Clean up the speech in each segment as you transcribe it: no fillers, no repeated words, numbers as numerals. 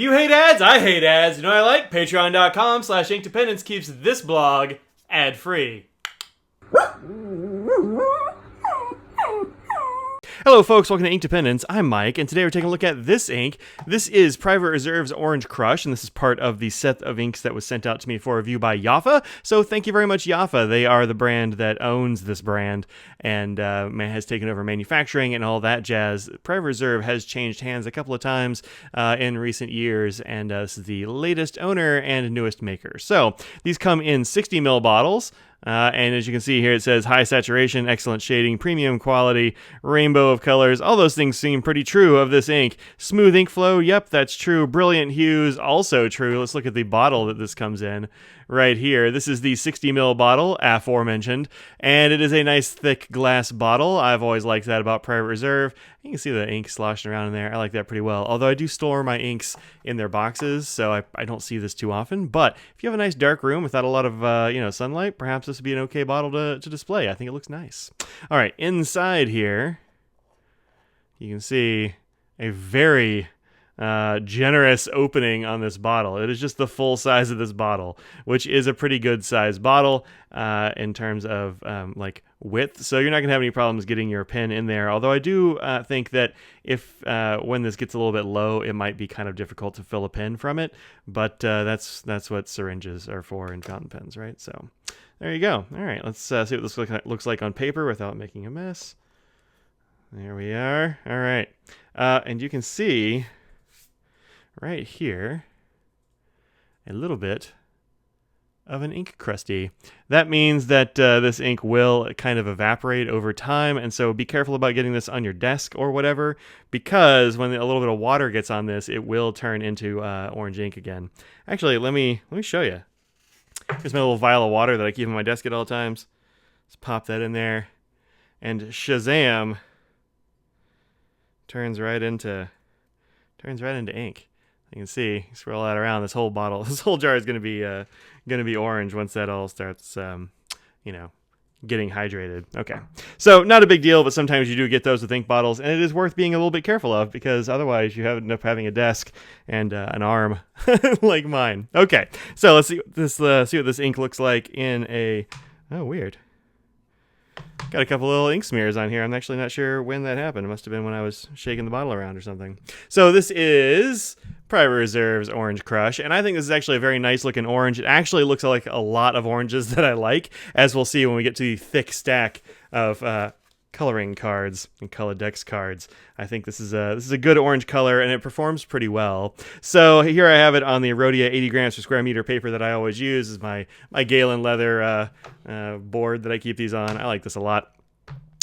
You hate ads? I hate ads. You know what I like? Patreon.com/inkdependence keeps this blog ad-free. Hello folks, welcome to Inkdependence. I'm Mike, and today we're taking a look at this ink. This is Private Reserve's Orange Crush, and this is part of the set of inks that was sent out to me for review by Yafa. So thank you very much, Yafa. They are the brand that owns this brand and has taken over manufacturing and all that jazz. Private Reserve has changed hands a couple of times in recent years, and this is the latest owner and newest maker. So these come in 60 ml bottles. And as you can see here, it says high saturation, excellent shading, premium quality, rainbow of colors. All those things seem pretty true of this ink. Smooth ink flow, yep, that's true. Brilliant hues, also true. Let's look at the bottle that this comes in right here. This is the 60 ml bottle, aforementioned, and it is a nice thick glass bottle. I've always liked that about Private Reserve. You can see the ink sloshing around in there. I like that pretty well. Although I do store my inks in their boxes, so I don't see this too often. But if you have a nice dark room without a lot of sunlight, perhaps this would be an okay bottle to display. I think it looks nice. All right, inside here, you can see a very generous opening on this bottle. It is just the full size of this bottle, which is a pretty good size bottle in terms of like width. So you're not gonna have any problems getting your pen in there. Although I do think that if when this gets a little bit low, it might be kind of difficult to fill a pen from it. But that's what syringes are for in fountain pens, right? So there you go. All right, let's see what this looks like on paper without making a mess. There we are. All right, and you can see right here a little bit of an ink crusty. That means that this ink will kind of evaporate over time, and so be careful about getting this on your desk or whatever, because when a little bit of water gets on this, it will turn into orange ink again. Actually, let me show you. Here's my little vial of water that I keep on my desk at all times. Let's pop that in there, and Shazam, turns right into ink. You can see, swirl that around. This whole bottle, this whole jar is going to be orange once that all starts, getting hydrated. Okay, so not a big deal, but sometimes you do get those with ink bottles, and it is worth being a little bit careful of, because otherwise you end up having a desk and an arm like mine. Okay, so let's see what this ink looks like in a. Oh, weird. Got a couple little ink smears on here. I'm actually not sure when that happened. It must have been when I was shaking the bottle around or something. So this is Private Reserve's Orange Crush, and I think this is actually a very nice looking orange. It actually looks like a lot of oranges that I like, as we'll see when we get to the thick stack of coloring cards and Colodex cards. I think this is a good orange color, and it performs pretty well. So here I have it on the Rhodia 80 grams per square meter paper that I always use. This is my Galen leather board that I keep these on. I like this a lot.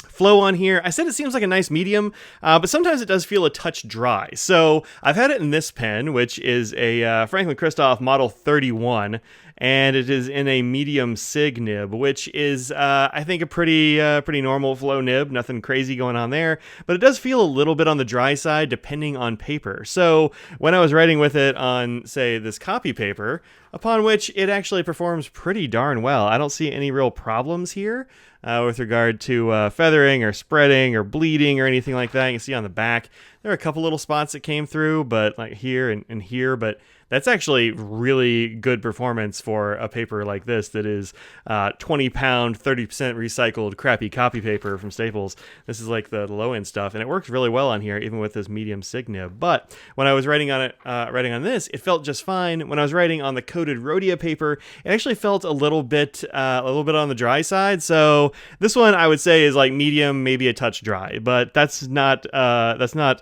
Flow on here, I said it seems like a nice medium, but sometimes it does feel a touch dry. So I've had it in this pen, which is a franklin-christoph model 31, and it is in a medium sig nib, which is I think a pretty normal flow nib, nothing crazy going on there, but it does feel a little bit on the dry side depending on paper. So when I was writing with it on, say, this copy paper, upon which it actually performs pretty darn well. I don't see any real problems here with regard to feathering or spreading or bleeding or anything like that. You can see on the back there are a couple little spots that came through, but like here and here, but that's actually really good performance for a paper like this that is 20-pound, 30% recycled crappy copy paper from Staples. This is like the low-end stuff, and it works really well on here, even with this medium sig nib. But when I was writing on this, it felt just fine. When I was writing on the coated Rhodia paper, it actually felt a little bit on the dry side. So this one I would say is like medium, maybe a touch dry, but that's not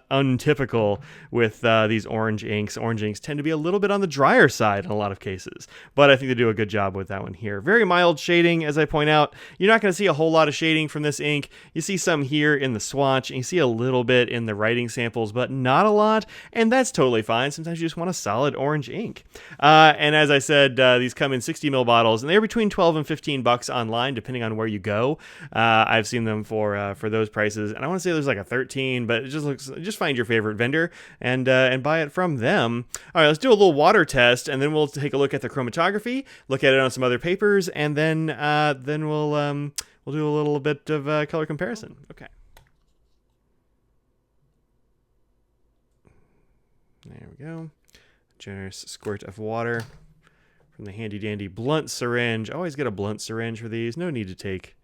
untypical with these orange inks. Orange inks tend to be a little bit on the drier side in a lot of cases, but I think they do a good job with that one here. Very mild shading, as I point out. You're not going to see a whole lot of shading from this ink. You see some here in the swatch, and you see a little bit in the writing samples, but not a lot, and that's totally fine. Sometimes you just want a solid orange ink. And as I said, these come in 60 ml bottles, and they're between $12 and $15 online, depending on where you go. I've seen them for those prices, and I want to say there's like a 13, but just find your favorite vendor and buy it from them. All right, let's do a little water test, and then we'll take a look at the chromatography, look at it on some other papers, and then we'll do a little bit of color comparison. Okay. There we go. Generous squirt of water from the handy dandy blunt syringe. Always get a blunt syringe for these. No need to take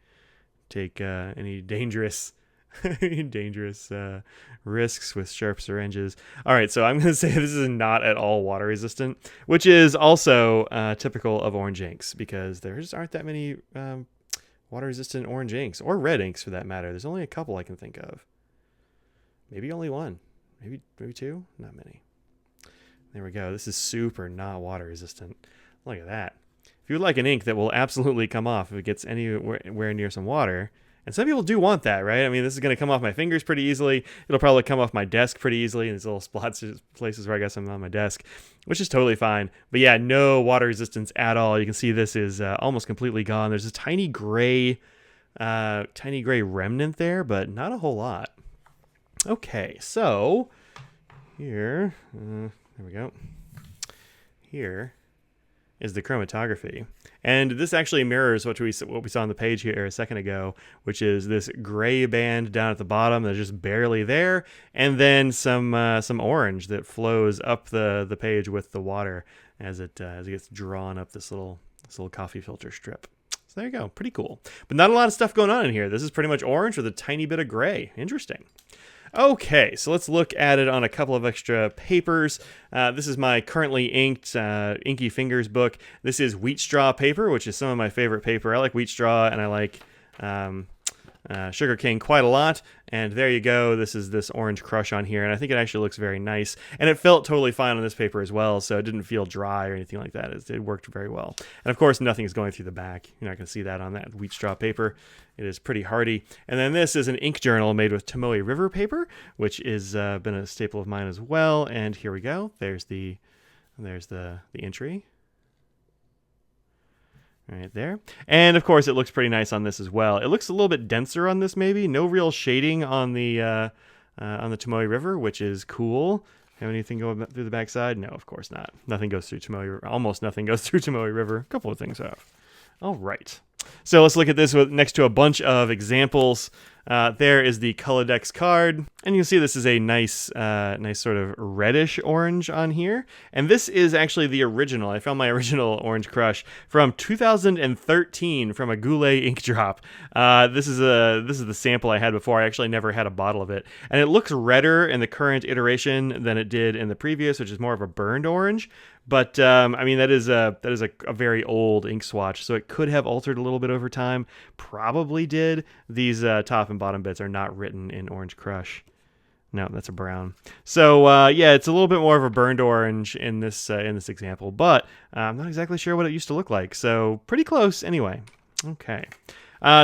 any dangerous risks with sharp syringes. All right, so I'm going to say this is not at all water resistant, which is also typical of orange inks because there just aren't that many water resistant orange inks or red inks for that matter. There's only a couple I can think of. Maybe only one. Maybe two. Not many. There we go. This is super not water resistant. Look at that. If you would like an ink that will absolutely come off if it gets anywhere near some water, and some people do want that, right? I mean, this is going to come off my fingers pretty easily. It'll probably come off my desk pretty easily in these little spots, places where I guess I'm on my desk, which is totally fine. But yeah, no water resistance at all. You can see this is almost completely gone. There's a tiny gray remnant there, but not a whole lot. Okay, so here, there we go. Here is the chromatography. And this actually mirrors what we saw on the page here a second ago, which is this gray band down at the bottom that's just barely there, and then some orange that flows up the page with the water as it gets drawn up this little coffee filter strip. So there you go, pretty cool. But not a lot of stuff going on in here. This is pretty much orange with a tiny bit of gray. Interesting. Okay, so let's look at it on a couple of extra papers. This is my currently inked Inky Fingers book. This is wheat straw paper, which is some of my favorite paper. I like wheat straw, and I like sugar cane quite a lot. And there you go. This is this orange crush on here, and I think it actually looks very nice. And it felt totally fine on this paper as well, so it didn't feel dry or anything like that. It worked very well. And of course, nothing is going through the back. You're not going to see that on that wheat straw paper. It is pretty hardy. And then this is an ink journal made with Tomoe River paper, which has been a staple of mine as well. And here we go. There's the entry. Right there. And of course it looks pretty nice on this as well. It looks a little bit denser on this maybe. No real shading on the Tomoe River, which is cool. Have anything going through the backside? No, of course not. Nothing goes through Tomoe River. Almost nothing goes through Tomoe River. A couple of things have. All right. So let's look at this next to a bunch of examples. There is the Colodex card, and you can see this is a nice sort of reddish orange on here. And this is actually the original. I found my original Orange Crush from 2013 from a Goulet ink drop. This is the sample I had before. I actually never had a bottle of it, and it looks redder in the current iteration than it did in the previous, which is more of a burned orange. But I mean, that is a very old ink swatch, so it could have altered a little bit over time. Probably did. These top and bottom bits are not written in Orange Crush. No, that's a brown. So yeah, it's a little bit more of a burned orange in this example, but I'm not exactly sure what it used to look like. So pretty close anyway. Okay.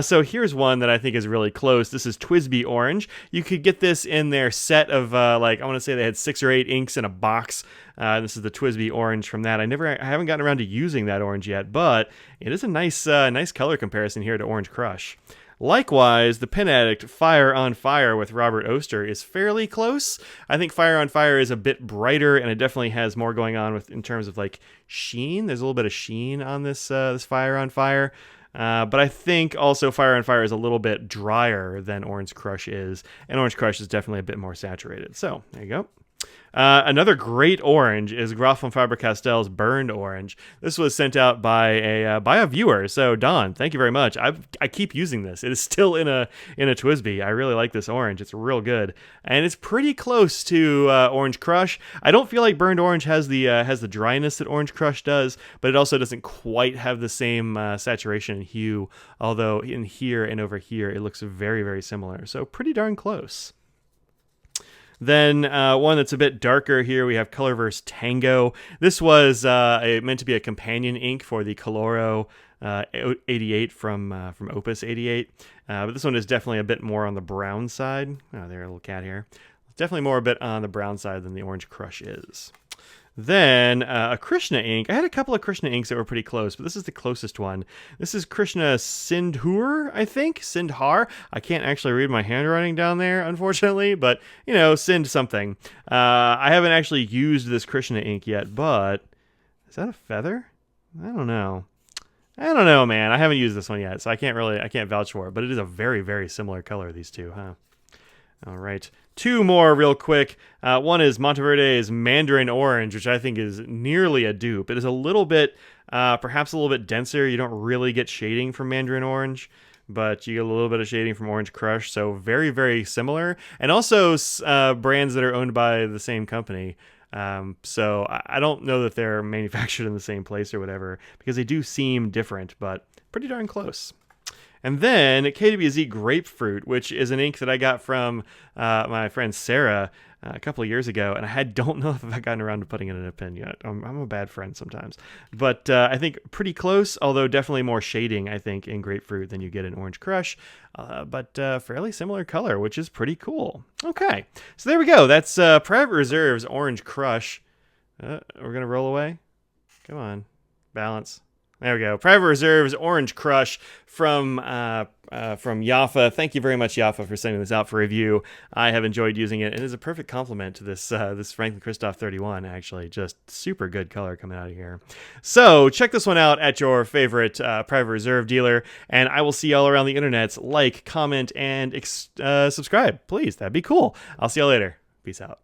So here's one that I think is really close. This is Twisty Orange. You could get this in their set of I want to say they had 6 or 8 inks in a box. This is the Twisty Orange from that. I haven't gotten around to using that orange yet, but it is a nice color comparison here to Orange Crush. Likewise, the Pen Addict Fire on Fire with Robert Oster is fairly close. I think Fire on Fire is a bit brighter, and it definitely has more going on in terms of like sheen. There's a little bit of sheen on this Fire on Fire. But I think also Fire on Fire is a little bit drier than Orange Crush is, and Orange Crush is definitely a bit more saturated. So there you go. Another great orange is Graf von Faber-Castell's Burned Orange. This was sent out by a viewer. So Don, thank you very much. I keep using this. It is still in a Twisby. I really like this orange. It's real good, and it's pretty close to Orange Crush. I don't feel like Burned Orange has the dryness that Orange Crush does, but it also doesn't quite have the same saturation and hue. Although in here and over here, it looks very, very similar. So pretty darn close. Then one that's a bit darker here, we have Colorverse Tango. This was meant to be a companion ink for the Coloro 88 from Opus 88. But this one is definitely a bit more on the brown side. Oh, there, a little cat here. Definitely more a bit on the brown side than the Orange Crush is. Then a Krishna Ink. I had a couple of Krishna Inks that were pretty close, but this is the closest one. This is Krishna Sindhur, I think. Sindhar. I can't actually read my handwriting down there, unfortunately, but, you know, Sind something. I haven't actually used this Krishna Ink yet, but is that a feather? I don't know. Man. I haven't used this one yet, so I can't vouch for it, but it is a very, very similar color, these two, huh? All right. two more real quick. One is Monteverde's Mandarin Orange, which I think is nearly a dupe. It is a little bit, perhaps a little bit denser. You don't really get shading from Mandarin Orange, but you get a little bit of shading from Orange Crush. So very, very similar. And also brands that are owned by the same company. So I don't know that they're manufactured in the same place or whatever, because they do seem different, but pretty darn close. And then Kwz Grapefruit, which is an ink that I got from my friend Sarah a couple of years ago, and I don't know if I've gotten around to putting it in a pen yet. I'm a bad friend sometimes. But I think pretty close, although definitely more shading, I think, in Grapefruit than you get in Orange Crush, but fairly similar color, which is pretty cool. Okay, so there we go. That's Private Reserve's Orange Crush. We're going to roll away. Come on, balance. There we go. Private Reserve's Orange Crush from Yafa. Thank you very much, Yafa, for sending this out for review. I have enjoyed using it. It is a perfect complement to this this franklin-christoph 31, actually. Just super good color coming out of here. So check this one out at your favorite Private Reserve dealer, and I will see y'all around the internet. Like, comment, and subscribe, please. That'd be cool. I'll see y'all later. Peace out.